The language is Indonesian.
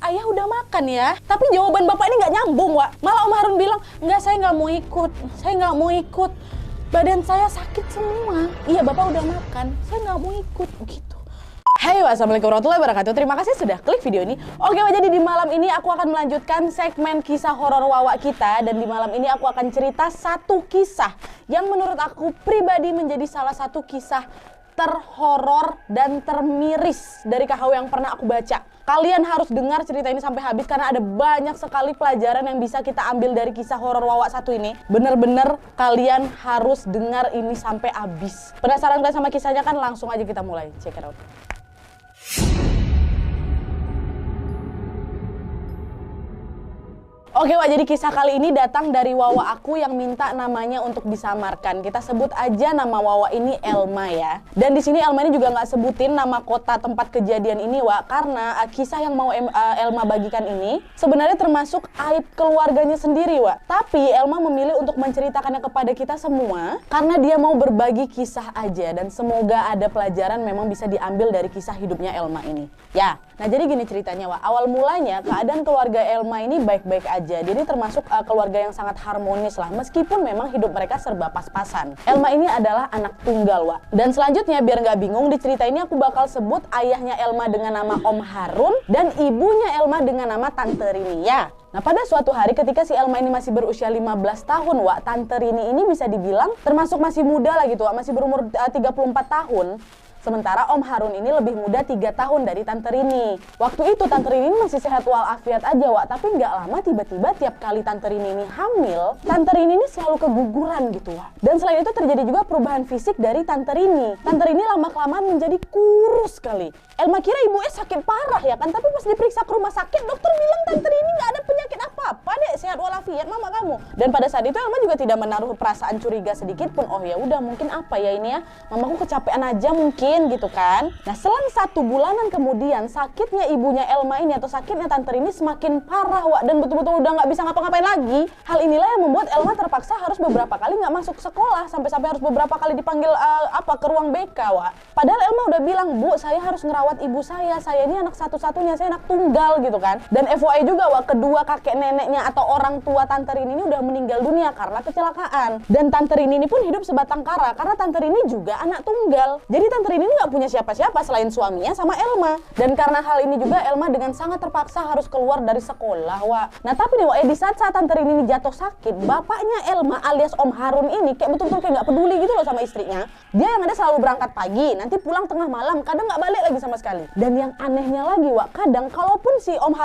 Ayah udah makan ya, tapi jawaban bapak ini nggak nyambung, Wak. Malah Om Harun bilang, nggak, saya nggak mau ikut, saya nggak mau ikut. Badan saya sakit semua. Iya, bapak udah makan, saya nggak mau ikut, gitu. Hai, wassalamualaikum warahmatullahi wabarakatuh. Terima kasih sudah klik video ini. Oke, jadi di malam ini aku akan melanjutkan segmen kisah horor Wawa kita. Dan di malam ini aku akan cerita satu kisah yang menurut aku pribadi menjadi salah satu kisah terhoror dan termiris dari KHW yang pernah aku baca. Kalian harus dengar cerita ini sampai habis karena ada banyak sekali pelajaran yang bisa kita ambil dari kisah horor Wawa satu ini. Bener-bener kalian harus dengar ini sampai habis. Penasaran kalian sama kisahnya kan? Langsung aja kita mulai. Check it out. Oke, Wak, jadi kisah kali ini datang dari Wawa aku yang minta namanya untuk disamarkan. Kita sebut aja nama Wawa ini Elma ya. Dan di sini Elma ini juga nggak sebutin nama kota tempat kejadian ini, Wak, karena kisah yang mau Elma bagikan ini sebenarnya termasuk aib keluarganya sendiri, Wak. Tapi Elma memilih untuk menceritakannya kepada kita semua karena dia mau berbagi kisah aja dan semoga ada pelajaran memang bisa diambil dari kisah hidupnya Elma ini. Ya, nah jadi gini ceritanya, Wak. Awal mulanya keadaan keluarga Elma ini baik-baik aja. Jadi termasuk keluarga yang sangat harmonis lah, meskipun memang hidup mereka serba pas-pasan. Elma ini adalah anak tunggal, Wak. Dan selanjutnya biar nggak bingung, di cerita ini aku bakal sebut ayahnya Elma dengan nama Om Harun dan ibunya Elma dengan nama Tante Rini ya. Nah, pada suatu hari ketika si Elma ini masih berusia 15 tahun, Wak, Tante Rini ini bisa dibilang termasuk masih muda lah gitu, Wak, masih berumur 34 tahun. Sementara Om Harun ini lebih muda 3 tahun dari Tante Rini. Waktu itu Tante Rini masih sehat walafiat aja, Wak. Tapi nggak lama tiba-tiba tiap kali Tante Rini ini hamil, Tante Rini ini selalu keguguran gitu, Wak. Dan selain itu terjadi juga perubahan fisik dari Tante Rini. Tante Rini lama-kelamaan menjadi kurus sekali. Elma kira ibunya sakit parah ya kan, tapi pas diperiksa ke rumah sakit, dokter bilang Tante Rini nggak ada penyakit apa-apa deh, sehat walafiat mama kamu. Dan pada saat itu Elma juga tidak menaruh perasaan curiga sedikit pun. Oh ya udah, mungkin apa ya ini ya, mamaku kecapean aja mungkin gitu kan. Nah, selang 1 bulanan kemudian sakitnya ibunya Elma ini atau sakitnya Tante Rini semakin parah, Wak, dan betul-betul udah nggak bisa ngapa-ngapain lagi. Hal inilah yang membuat Elma terpaksa harus beberapa kali nggak masuk sekolah, sampai harus beberapa kali dipanggil ke ruang BK, Wak. Padahal Elma udah bilang, Bu, saya harus ngerawat ibu saya ini anak satu-satunya, saya anak tunggal gitu kan. Dan FYI juga, Wak, kedua kakek neneknya atau orang tua Tante Rini ini udah meninggal dunia karena kecelakaan. Dan Tante Rini ini pun hidup sebatang kara karena Tante Rini juga anak tunggal. Jadi Tante Rini nggak punya siapa-siapa selain suaminya sama Elma. Dan karena hal ini juga Elma dengan sangat terpaksa harus keluar dari sekolah, Wak. Nah tapi nih, Wak, di saat Tante Rini ini jatuh sakit, bapaknya Elma alias Om Harun ini kayak betul-betul kayak nggak peduli gitu loh sama istrinya. Dia yang ada selalu berangkat pagi, nanti pulang tengah malam, kadang nggak balik lagi sama sekali. Dan yang anehnya lagi, Wak, kadang kalaupun si Om Harun